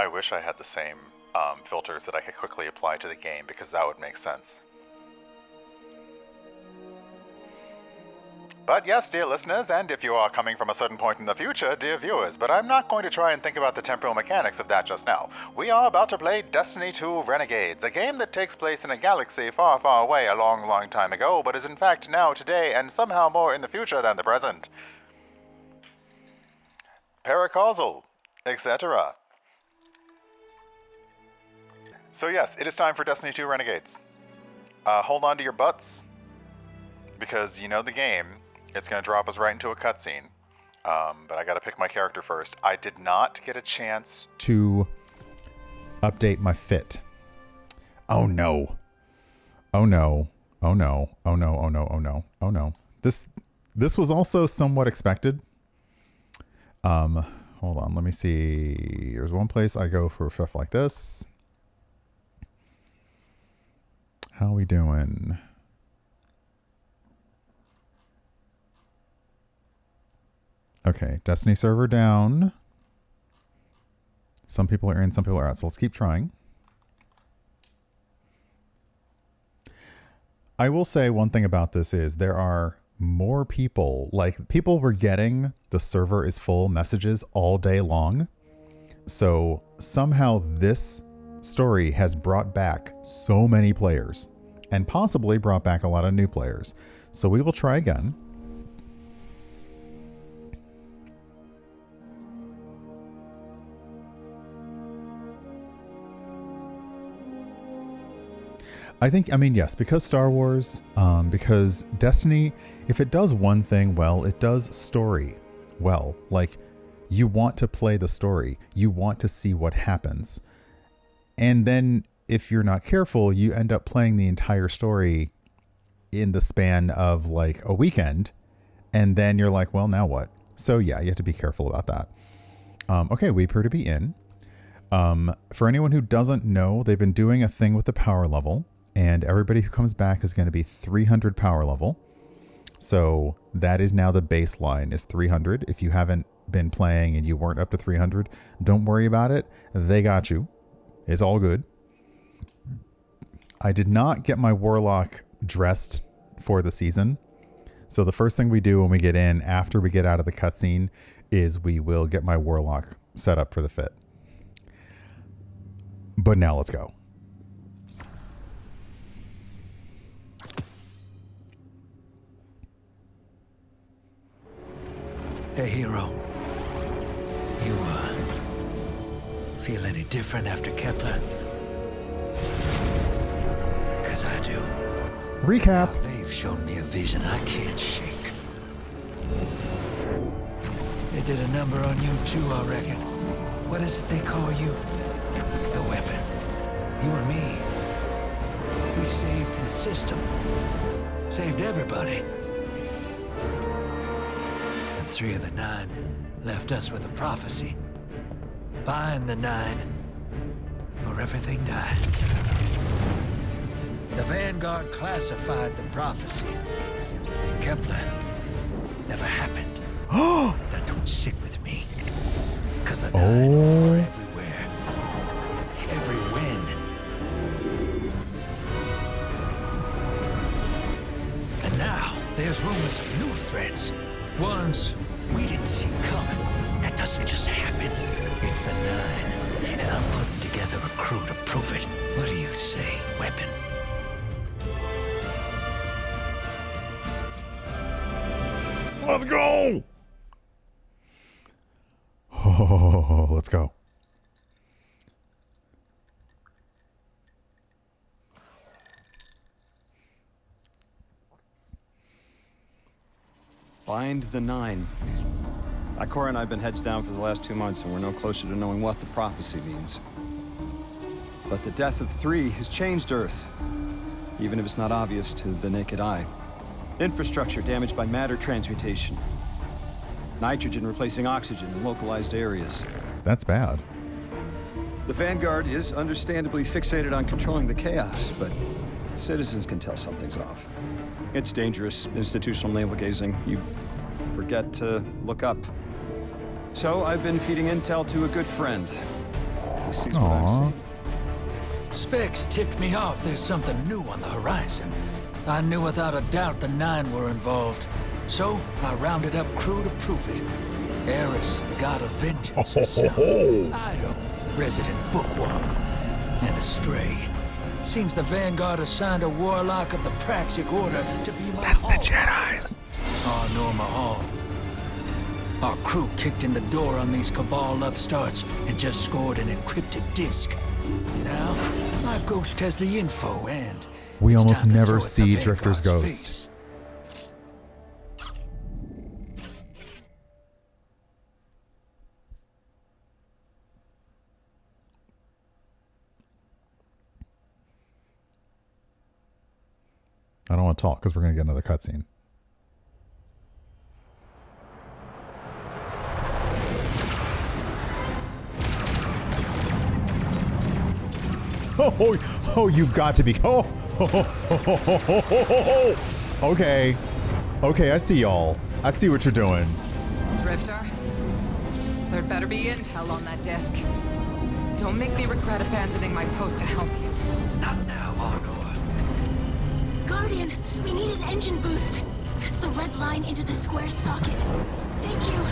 I wish I had the same filters that I could quickly apply to the game, because that would make sense. But yes, dear listeners, and if you are coming from a certain point in the future, dear viewers, but I'm not going to try and think about the temporal mechanics of that just now. We are about to play Destiny 2 Renegades, a game that takes place in a galaxy far, far away a long, long time ago, but is in fact now, today, and somehow more in the future than the present. Paracausal, etc. So yes, it is time for Destiny 2 Renegades. Hold on to your butts, because you know the game. It's going to drop us right into a cutscene. But I got to pick my character first. I did not get a chance to update my fit. Oh no. Oh no. Oh no. Oh no. Oh no. Oh no. Oh no. This was also somewhat expected. Hold on. Let me see. There's one place I go for stuff like this. How we doing? Okay, Destiny server down. Some people are in, some people are out, so let's keep trying. I will say one thing about this is there are more people, like people were getting the server is full messages all day long. So somehow this story has brought back so many players and possibly brought back a lot of new players. So we will try again. I mean, yes, because Star Wars, because Destiny, if it does one thing well, it does story well. Like, you want to play the story. You want to see what happens. And then, if you're not careful, you end up playing the entire story in the span of, like, a weekend. And then you're like, well, now what? So, yeah, you have to be careful about that. Okay, we appear to be in. For anyone who doesn't know, they've been doing a thing with the power level. And everybody who comes back is going to be 300 power level. So that is now the baseline is 300. If you haven't been playing and you weren't up to 300, don't worry about it. They got you. It's all good. I did not get my Warlock dressed for the season. So the first thing we do when we get in, after we get out of the cutscene, is we will get my Warlock set up for the fit. But now let's go. Hey, hero. You, feel any different after Kepler? Because I do. Recap. Now, they've shown me a vision I can't shake. They did a number on you too, I reckon. What is it they call you? The weapon. You and me. We saved the system. Saved everybody. 3 of the 9 left us with a prophecy. Find the 9, or everything dies. The Vanguard classified the prophecy. Kepler never happened. That don't sit with me. Because the 9 are everywhere. Every win. And now, there's rumors of new threats. Ones we didn't see coming. That doesn't just happen. It's the 9, and I'm putting together a crew to prove it. What do you say, weapon? Let's go! Oh, let's go. Find the 9. Ikora and I have been heads down for the last 2 months, and we're no closer to knowing what the prophecy means. But the death of 3 has changed Earth, even if it's not obvious to the naked eye. Infrastructure damaged by matter transmutation. Nitrogen replacing oxygen in localized areas. That's bad. The Vanguard is understandably fixated on controlling the chaos, but citizens can tell something's off. It's dangerous, institutional navel-gazing. You forget to look up. So I've been feeding intel to a good friend. sees what I'm Aw. seeing. Specs ticked me off there's something new on the horizon. I knew without a doubt the Nine were involved. So, I rounded up crew to prove it. Eris, the god of vengeance herself. Ido, resident bookworm. And Astray. Seems the Vanguard assigned a warlock of the Praxic Order to be my That's the hall. Jedis. Our Norma Hall. Our crew kicked in the door on these Cabal upstarts and just scored an encrypted disk. Now, my ghost has the info and... We it's almost time to never throw it to see Drifter's Vanguard's ghost. face. I don't want to talk because we're going to get another cutscene. Oh, you've got to be. Okay. Okay, I see y'all. I see what you're doing. Drifter, there'd better be intel on that disk. Don't make me regret abandoning my post to help you. Not now, Honor. Guardian, we need an engine boost. That's the red line into the square socket. Thank you.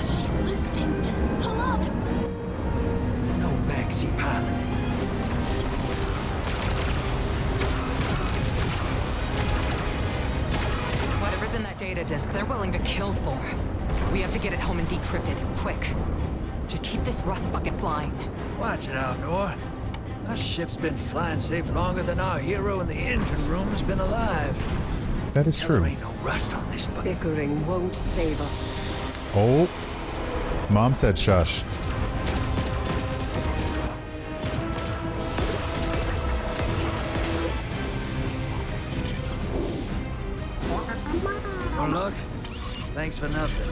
She's listening. Pull up. No backseat piloting. Whatever's in that data disk, they're willing to kill for. We have to get it home and decrypted, quick. Just keep this rust bucket flying. Watch it out, Nor. Our ship's been flying safe longer than our hero in the engine room's been alive. That is There true. ain't no rust on this bucket. Bickering won't save us. Oh. Mom said shush. Oh, look. Thanks for nothing.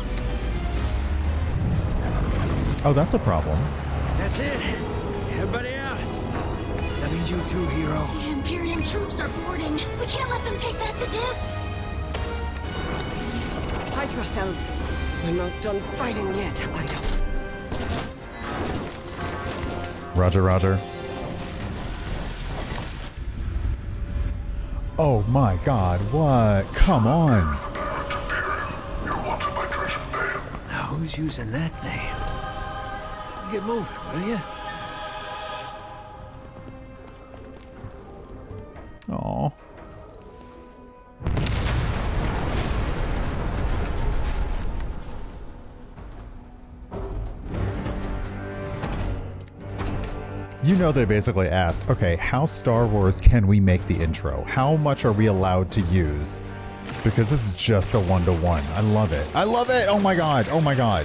Oh, that's a problem. That's it. Everybody out. That means you too, hero. The Imperium troops are boarding. We can't let them take back the disc. Hide yourselves. We're not done fighting yet, Ido. Roger, roger. Oh my god, what? Come on. Now who's using that name? Get moving, will you? Aw. You know, they basically asked, okay, how Star Wars can we make the intro? How much are we allowed to use? Because this is just a one-to-one. I love it. I love it! Oh my god. Oh my god.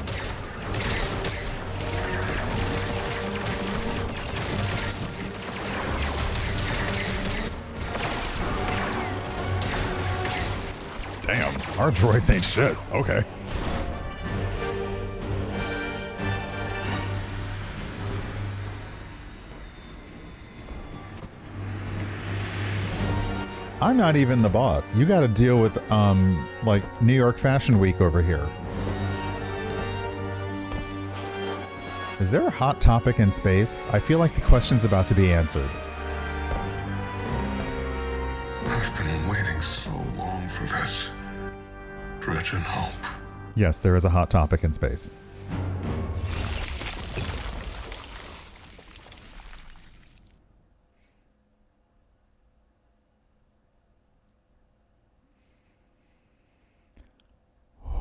Damn, our droids ain't shit. Okay. I'm not even the boss. You got to deal with, like, New York Fashion Week over here. Is there a hot topic in space? I feel like the question's about to be answered. I've been waiting so long for this. Dredge and hope. Yes, there is a hot topic in space.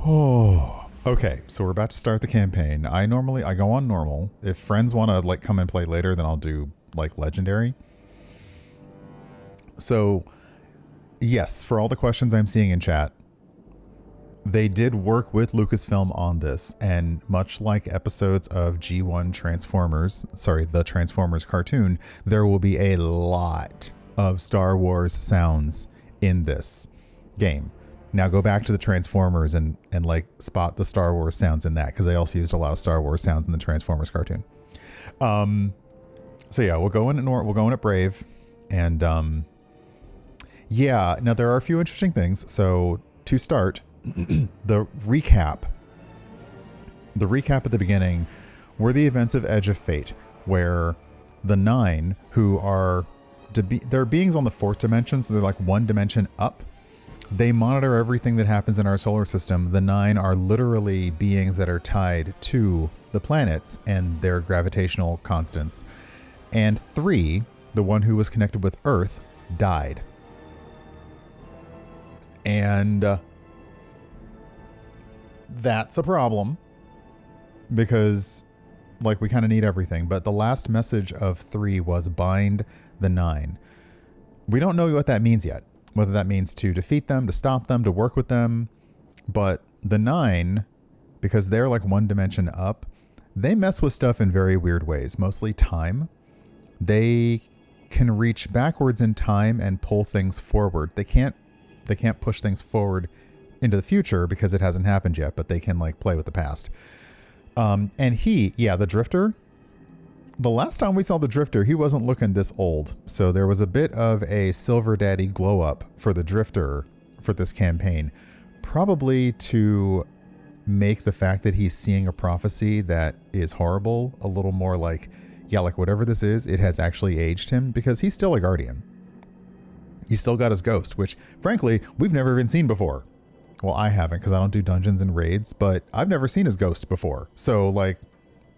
Oh, okay. So we're about to start the campaign. I go on normal. If friends want to like come and play later, then I'll do like legendary. So, yes, for all the questions I'm seeing in chat, they did work with Lucasfilm on this, and much like episodes of G1 Transformers, the Transformers cartoon, there will be a lot of Star Wars sounds in this game. Now go back to the Transformers and like spot the Star Wars sounds in that, because they also used a lot of Star Wars sounds in the Transformers cartoon. So yeah, we'll go in at Brave, and yeah. Now there are a few interesting things. So to start, the recap at the beginning were the events of Edge of Fate, where the Nine, who are they're beings on the fourth dimension, so they're like one dimension up. They monitor everything that happens in our solar system. The Nine are literally beings that are tied to the planets and their gravitational constants. And 3, the one who was connected with Earth, died. And that's a problem because, like, we kind of need everything. But the last message of 3 was bind the 9. We don't know what that means yet. Whether that means to defeat them, to stop them, to work with them. But the 9, because they're like one dimension up, they mess with stuff in very weird ways, mostly time. They can reach backwards in time and pull things forward. They can't push things forward into the future because it hasn't happened yet, but they can like play with the past. And the Drifter, the last time we saw the Drifter, he wasn't looking this old. So there was a bit of a Silver Daddy glow up for the Drifter for this campaign, probably to make the fact that he's seeing a prophecy that is horrible a little more like, yeah, like whatever this is, it has actually aged him, because he's still a Guardian. He's still got his ghost, which frankly, we've never even seen before. Well, I haven't, because I don't do dungeons and raids, but I've never seen his ghost before. So like,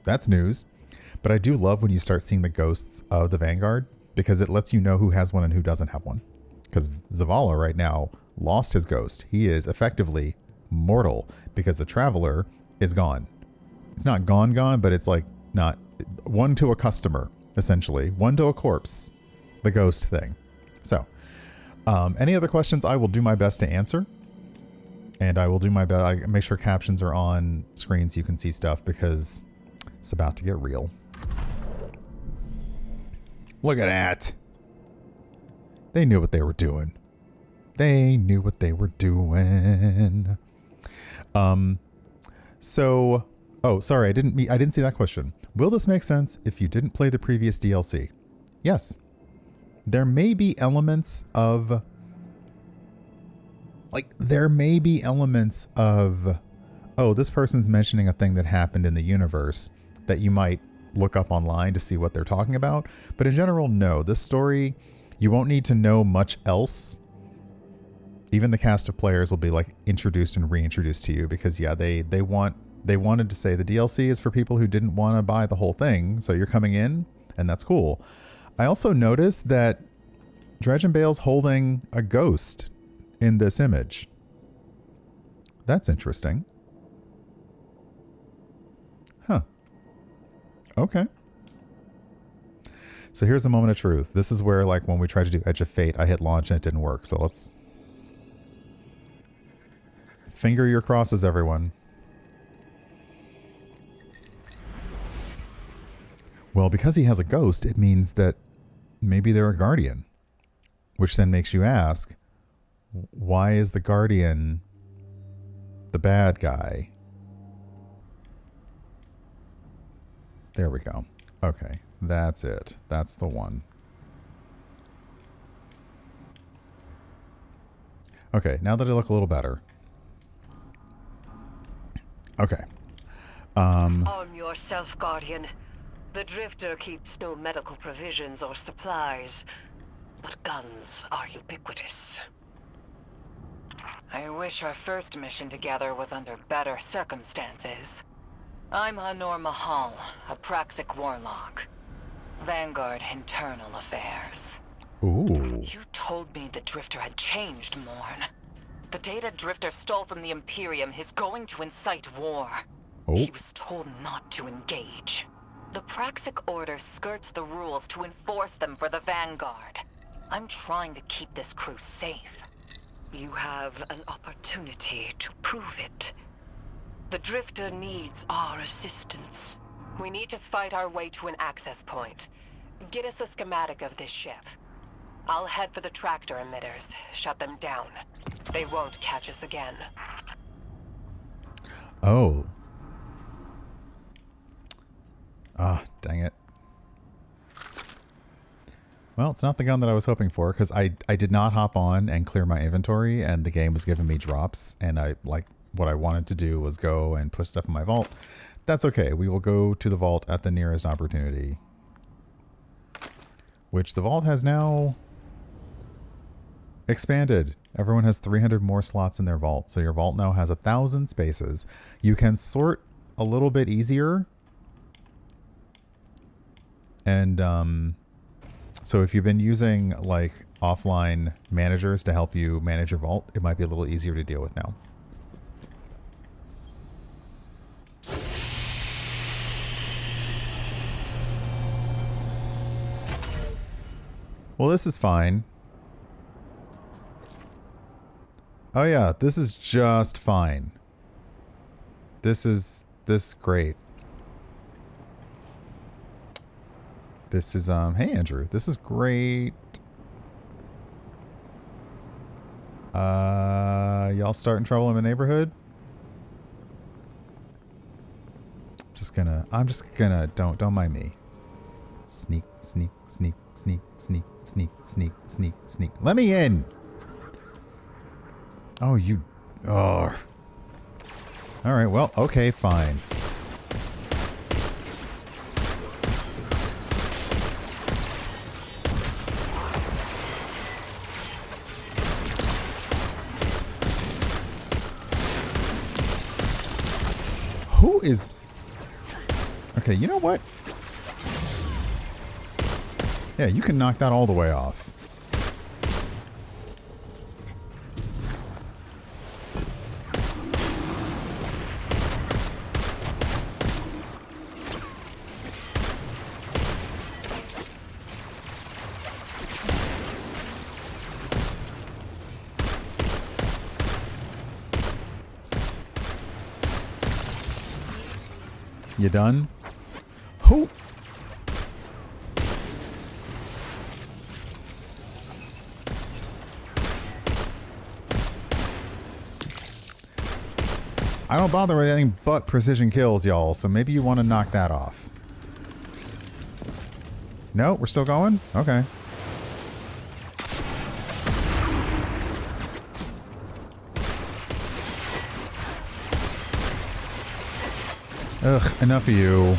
that's news. But I do love when you start seeing the ghosts of the Vanguard, because it lets you know who has one and who doesn't have one. Because Zavala right now lost his ghost. He is effectively mortal because the Traveler is gone. It's not gone, but it's like not one to a customer, essentially. One to a corpse, the ghost thing. So, any other questions I will do my best to answer. And I will do my best. I make sure captions are on screen so you can see stuff, because it's about to get real. Look at that. They knew what they were doing. They knew what they were doing. Oh, sorry, I didn't see that question. Will this make sense if you didn't play the previous DLC? Yes. There may be elements of oh, this person's mentioning a thing that happened in the universe that you might look up online to see what they're talking about. But in general, no. This story, you won't need to know much else. Even the cast of players will be like introduced and reintroduced to you, because yeah, they wanted to say the DLC is for people who didn't want to buy the whole thing. So you're coming in, and that's cool. I also noticed that Dredge and Bale's holding a ghost in this image. That's interesting. Huh. Okay. So here's a moment of truth. This is where, like, when we tried to do Edge of Fate, I hit launch and it didn't work. So let's finger your crosses, everyone. Well, because he has a ghost, it means that maybe they're a Guardian. Which then makes you ask, why is the Guardian the bad guy? There we go. Okay, that's it. That's the one. Okay, now that I look a little better. Okay. Arm yourself, Guardian. The Drifter keeps no medical provisions or supplies, but guns are ubiquitous. I wish our first mission together was under better circumstances. I'm Hanor Mahal, a Praxic warlock. Vanguard Internal Affairs. Ooh. You told me the Drifter had changed, Morn. The data Drifter stole from the Imperium is going to incite war. Oh. He was told not to engage. The Praxic Order skirts the rules to enforce them for the Vanguard. I'm trying to keep this crew safe. You have an opportunity to prove it. The Drifter needs our assistance. We need to fight our way to an access point. Get us a schematic of this ship. I'll head for the tractor emitters, shut them down. They won't catch us again. Oh. Ah, dang it. Well, it's not the gun that I was hoping for, because I did not hop on and clear my inventory, and the game was giving me drops, and what I wanted to do was go and put stuff in my vault. that's okay. We will go to the vault at the nearest opportunity. Which the vault has now expanded. Everyone has 300 more slots in their vault. So your vault now has 1,000 spaces. You can sort a little bit easier. And so if you've been using like offline managers to help you manage your vault, it might be a little easier to deal with now. Well, this is fine. Oh yeah, this is just fine. This great. This is hey Andrew, this is great. Y'all starting trouble in my neighborhood? I'm just gonna don't mind me. Sneak. Let me in. Oh, you. Oh. All right. Well, okay, fine. Who is... Okay, you know what? Yeah, you can knock that all the way off. You done? Who? I don't bother with anything but precision kills, y'all, so maybe you want to knock that off. No, we're still going? Okay. Ugh, enough of you.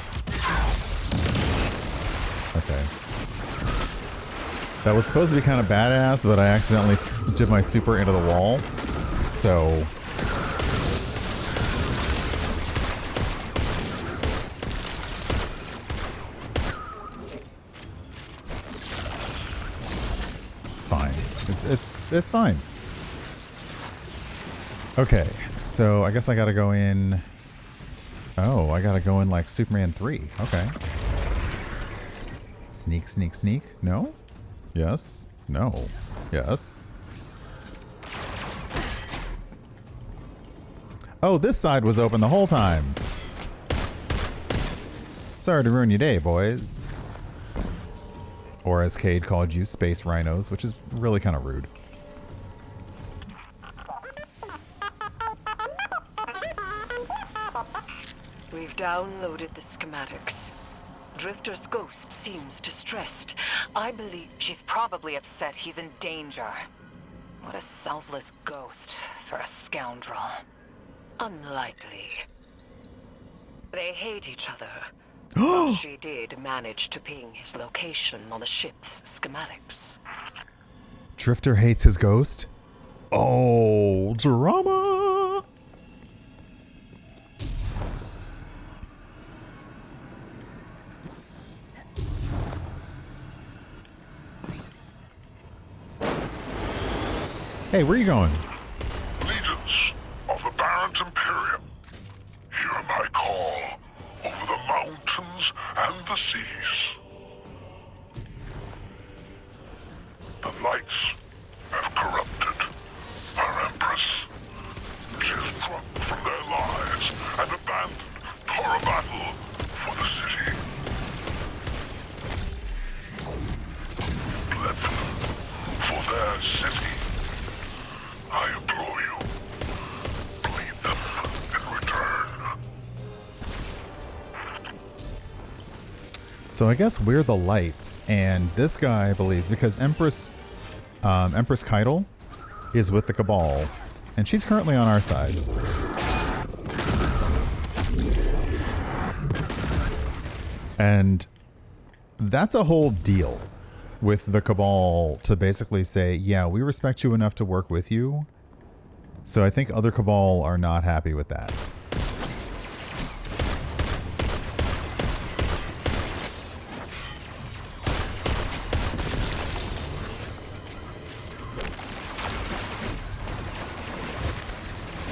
Okay. That was supposed to be kind of badass, but I accidentally did my super into the wall. So... It's fine. It's fine. Okay, so I guess I gotta go in... Oh, I gotta go in like Superman 3. Okay. Sneak, sneak, sneak. No? Yes. No. Yes. Oh, this side was open the whole time. Sorry to ruin your day, boys. Or as Cade called you, space rhinos, which is really kind of rude. We've downloaded the schematics. Drifter's ghost seems distressed. I believe She's probably upset he's in danger. What a selfless ghost for a scoundrel. unlikely. They hate each other. But she did manage to ping his location on the ship's schematics. Drifter hates his ghost? Oh, drama! Hey, where are you going? Legions of the Barrent Imperium, hear my call over the mountains and the seas. The lights have corrupted our Empress. She is drunk from their lives and abandoned for a battle for the city. Bled for their city. I implore you, bleed them in return. So I guess we're the lights, and this guy believes, because Empress Keitel is with the Cabal, and she's currently on our side. And that's a whole deal with the Cabal to basically say, yeah, we respect you enough to work with you. So I think other Cabal are not happy with that.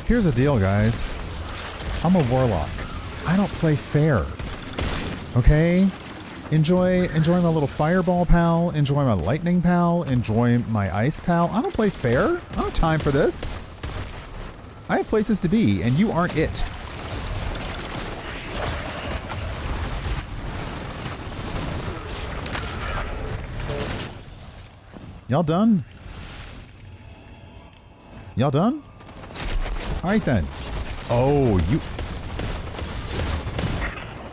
Here's the deal, guys. I'm a warlock. I don't play fair. Okay? Enjoy my little fireball pal. Enjoy my lightning pal. Enjoy my ice pal. I don't play fair. I don't have time for this. I have places to be, and you aren't it. Y'all done? Y'all done? Alright then. Oh, you...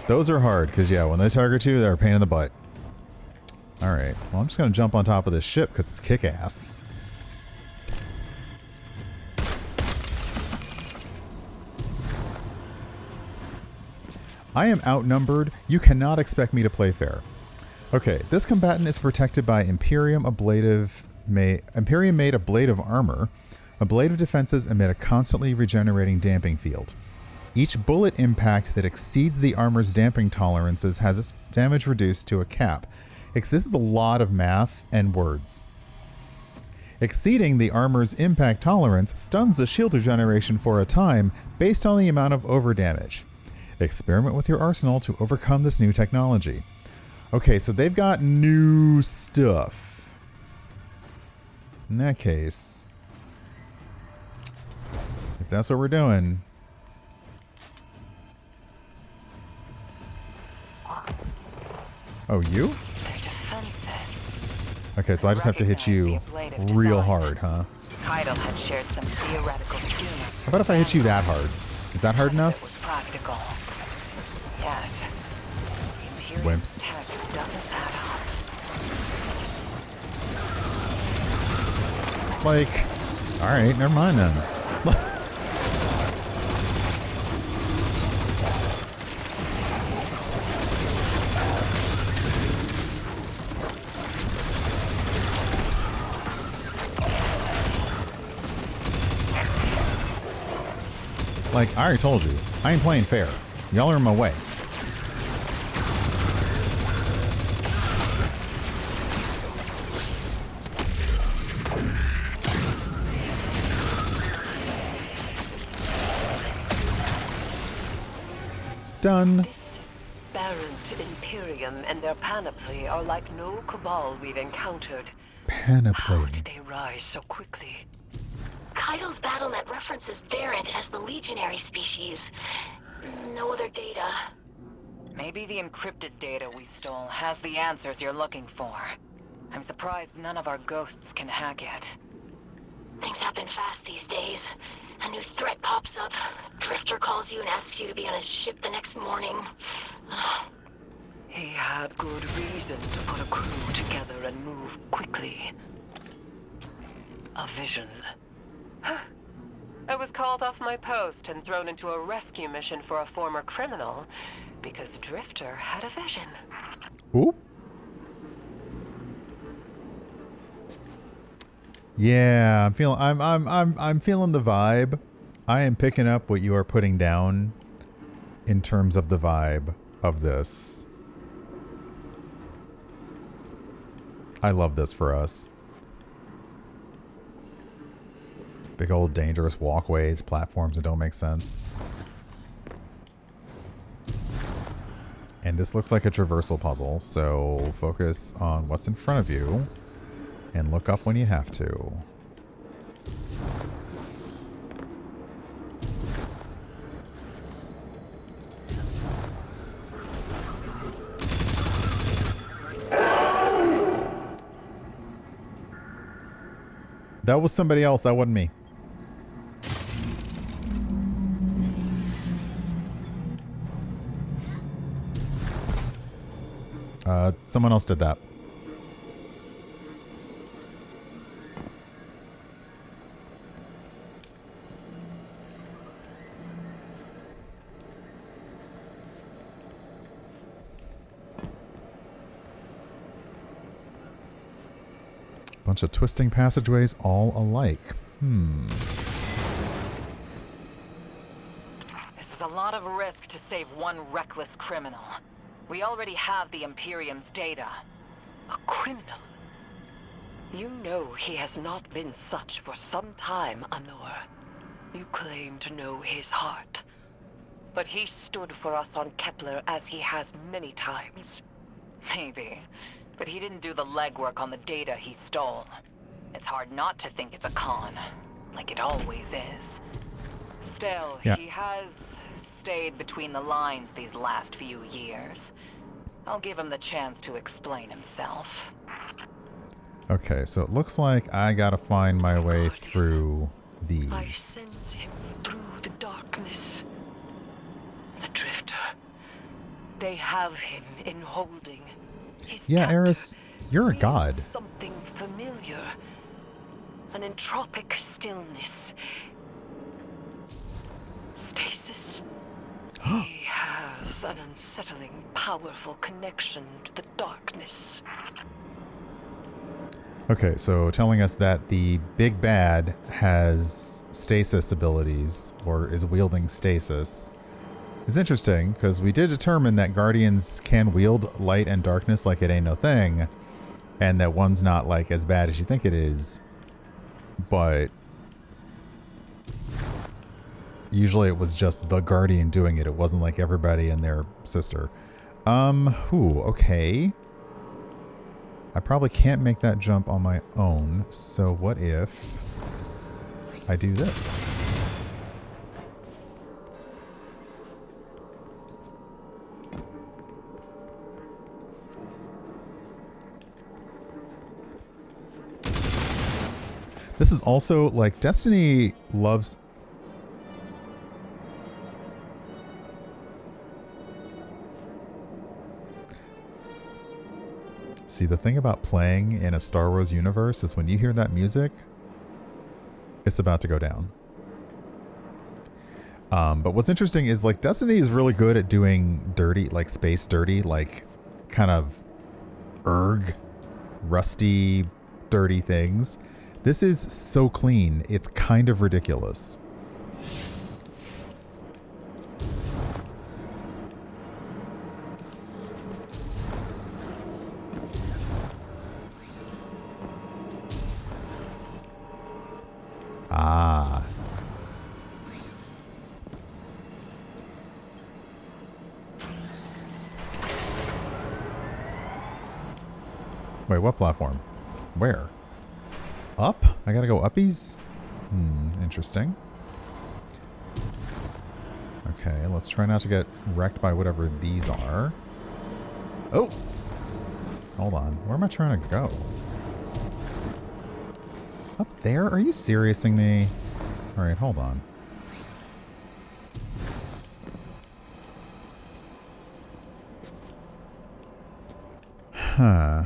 Those are hard, because yeah, when they target you, they're a pain in the butt. Alright, well I'm just going to jump on top of this ship, because it's kick-ass. I am outnumbered. You cannot expect me to play fair. Okay, this combatant is protected by Imperium made ablative armor. Ablative defenses emit a constantly regenerating damping field. Each bullet impact that exceeds the armor's damping tolerances has its damage reduced to a cap. This is a lot of math and words. Exceeding the armor's impact tolerance stuns the shield regeneration for a time based on the amount of overdamage. Experiment with your arsenal to overcome this new technology. Okay, so they've got new stuff. In that case, if that's what we're doing... Oh, you? Okay, so I just have to hit you real hard, huh? Keitel had shared some theoretical schemas. How about if I hit you that hard? Is that hard enough? It was practical. Yet, Wimps. tech doesn't add up. Like, alright, never mind then. Like, I already told you, I ain't playing fair. Y'all are in my way. Done. This Barrent Imperium and their panoply are like no Cabal we've encountered. Panoply. How did they rise so quickly? Keitel's BattleNet references Variant as the legionary species. No other data. Maybe the encrypted data we stole has the answers you're looking for. I'm surprised none of our ghosts can hack it. Things happen fast these days. A new threat pops up. Drifter calls you and asks you to be on his ship the next morning. He had good reason to put a crew together and move quickly. A vision. I was called off my post and thrown into a rescue mission for a former criminal because Drifter had a vision. Ooh. Yeah, I'm feeling the vibe. I am picking up what you are putting down in terms of the vibe of this. I love this for us. Big old dangerous walkways, platforms that don't make sense. And this looks like a traversal puzzle, so focus on what's in front of you and look up when you have to. That was somebody else, that wasn't me. Someone else did that. Bunch of twisting passageways all alike. This is a lot of risk to save one reckless criminal. We already have the Imperium's data. A criminal? You know he has not been such for some time, Anor. You claim to know his heart. But he stood for us on Kepler as he has many times. Maybe. But he didn't do the legwork on the data he stole. It's hard not to think it's a con. Like it always is. Still, he has stayed between the lines these last few years. I'll give him the chance to explain himself. Okay, so it looks like I gotta find my way through these. I sense him through the darkness. The Drifter. They have him in holding. His Yeah, captor Eris, you're a feels god. Something familiar. An entropic stillness. Stasis. He has an unsettling, powerful connection to the darkness. Okay, so telling us that the big bad has stasis abilities, or is wielding stasis, is interesting, because we did determine that Guardians can wield light and darkness like it ain't no thing, and that one's not like as bad as you think it is, but usually it was just the Guardian doing it. It wasn't like everybody and their sister. Okay. I probably can't make that jump on my own, so what if I do this? This is also, like, Destiny loves... See, the thing about playing in a Star Wars universe is when you hear that music, it's about to go down. But what's interesting is, like, Destiny is really good at doing dirty, like, space dirty, like, kind of rusty, dirty things. This is so clean, it's kind of ridiculous. Ah. Wait, what platform? Where? Up? I gotta go uppies? Interesting. Okay, let's try not to get wrecked by whatever these are. Oh! Hold on. Where am I trying to go? Up there? Are you seriousing me? Alright, hold on. Huh.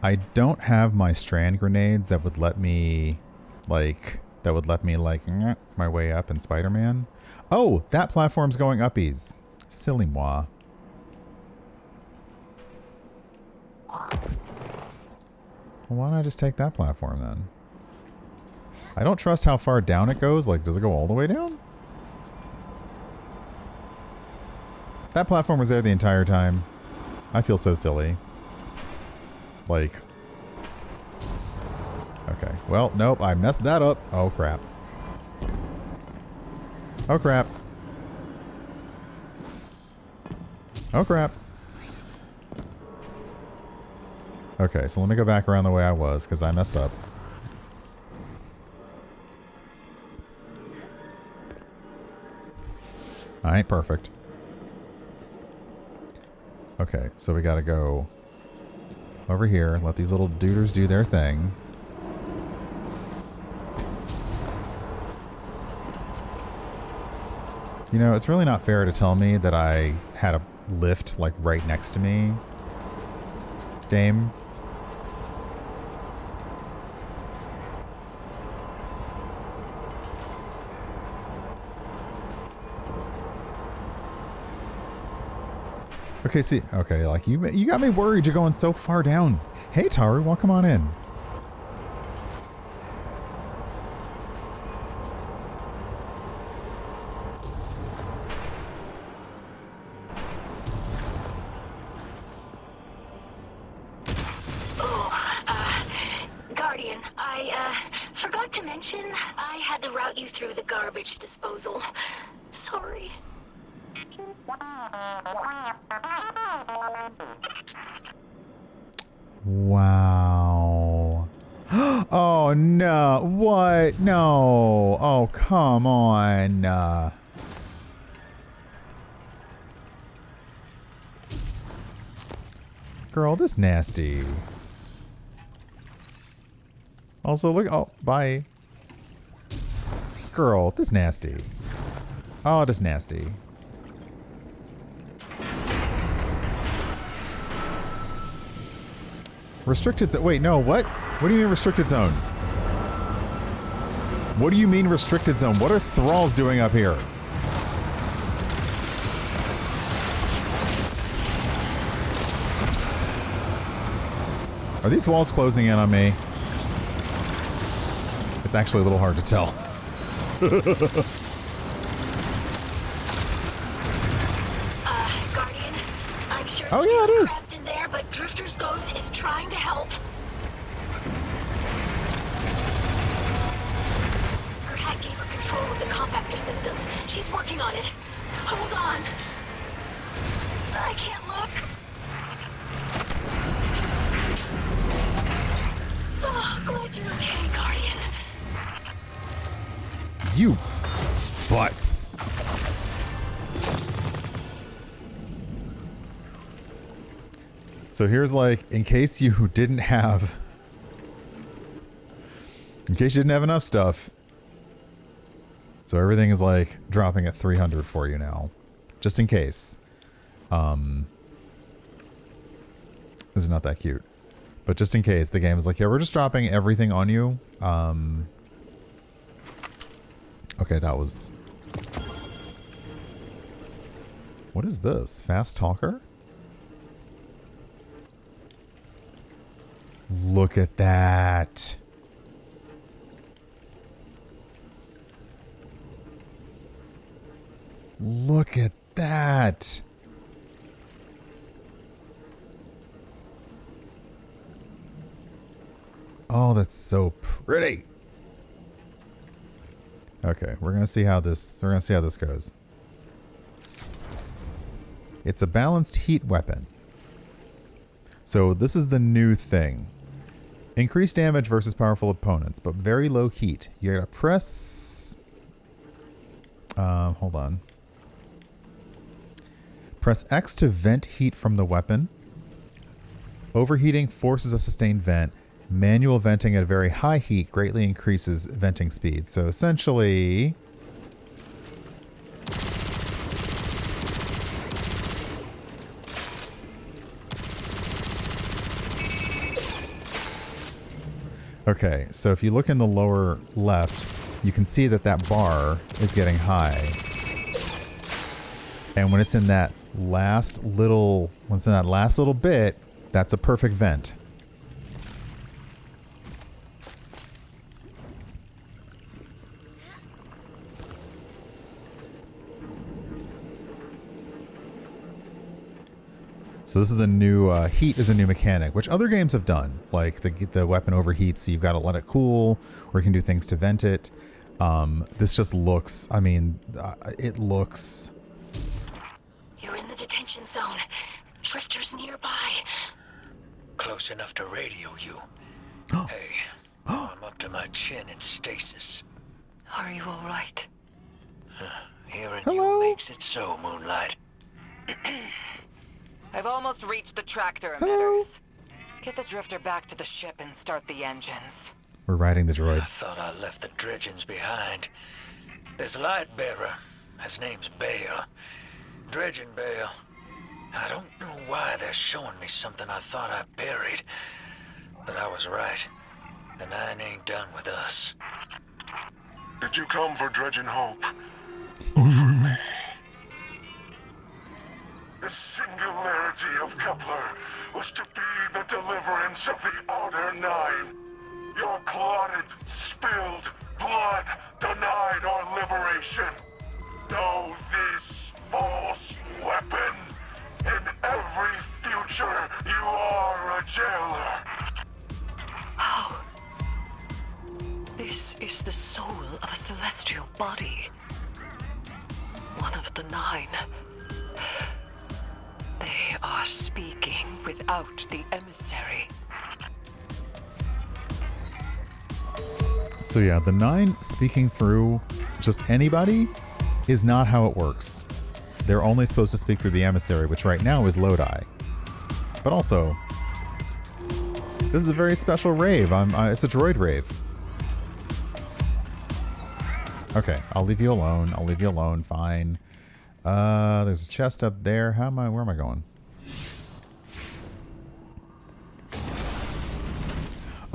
I don't have my strand grenades that would let me, like, my way up in Spider-Man. Oh, that platform's going uppies. Silly moi. Well, why don't I just take that platform then? I don't trust how far down it goes. Like, does it go all the way down? That platform was there the entire time. I feel so silly. Like... Okay. Well, nope. I messed that up. Oh, crap. Oh, crap. Oh, crap. Okay, so let me go back around the way I was, because I messed up. Alright, perfect. Okay, so we gotta go over here, let these little duders do their thing. You know, it's really not fair to tell me that I had a lift, like, right next to me. Game. Okay, see, okay, like, you got me worried. You're going so far down. Hey, Taru, welcome on in. attention. I had to route you through the garbage disposal. Sorry. Wow. Oh no. What? No. Oh, come on. Girl, this nasty. Also, look. Oh, bye. Girl, this nasty. Oh, this nasty. Restricted zone. Wait, no, what? What do you mean restricted zone? What do you mean restricted zone? What are thralls doing up here? Are these walls closing in on me? It's actually a little hard to tell. Guardian, I'm sure Oh yeah, it is. trapped in there, but Drifter's ghost is trying to help. Her hack gave her control of the compactor systems. She's working on it. Hold on. I can't look. Oh, glad you're okay, Guardian. You butts. So here's like, in case you didn't have enough stuff. So everything is like dropping at 300 for you now. Just in case. This is not that cute. But just in case, the game is like, yeah, we're just dropping everything on you. Okay, that was... What is this? Fast talker? Look at that. Look at that. Oh, that's so pretty. Okay, we're gonna see how this goes. It's a balanced heat weapon. So this is the new thing. Increased damage versus powerful opponents, but very low heat. You gotta press... hold on. Press X to vent heat from the weapon. Overheating forces a sustained vent. Manual venting at a very high heat greatly increases venting speed. So essentially... Okay, so if you look in the lower left, you can see that that bar is getting high. And when it's in that last little bit, that's a perfect vent. So this is a new, heat is a new mechanic, which other games have done. Like the weapon overheats, so you've got to let it cool, or you can do things to vent it. This just looks, I mean, it looks... You're in the detention zone. Drifter's nearby. Close enough to radio you. Hey, I'm up to my chin in stasis. Are you all right? Hearing Hello? you makes it so, Moonlight. I've almost reached the tractor Hello? emitters. Get the drifter back to the ship and start the engines. We're riding the I droid. thought I left the dredgings behind. This light bearer, his name's Bale. Dredging Bale. I don't know why they're showing me something I thought I buried. But I was right. The Nine ain't done with us. Did you come for Dredging Hope? The singularity of Kepler was to be the deliverance of the Outer Nine. Your clotted, spilled blood denied our liberation. Know this false weapon. In every future, you are a jailer. Oh. This is the out the emissary. So yeah, the 9 speaking through just anybody is not how it works. They're only supposed to speak through the emissary, which right now is Lodi. But also, this is a very special rave. It's a droid rave. Okay, I'll leave you alone. I'll leave you alone. Fine. There's a chest up there. Where am I going?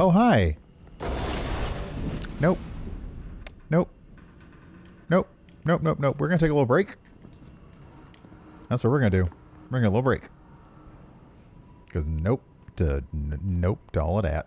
Oh, hi. Nope. Nope. Nope. Nope, nope, nope. We're going to take a little break. That's what we're going to do. We're going to get a little break. Because nope to all of that.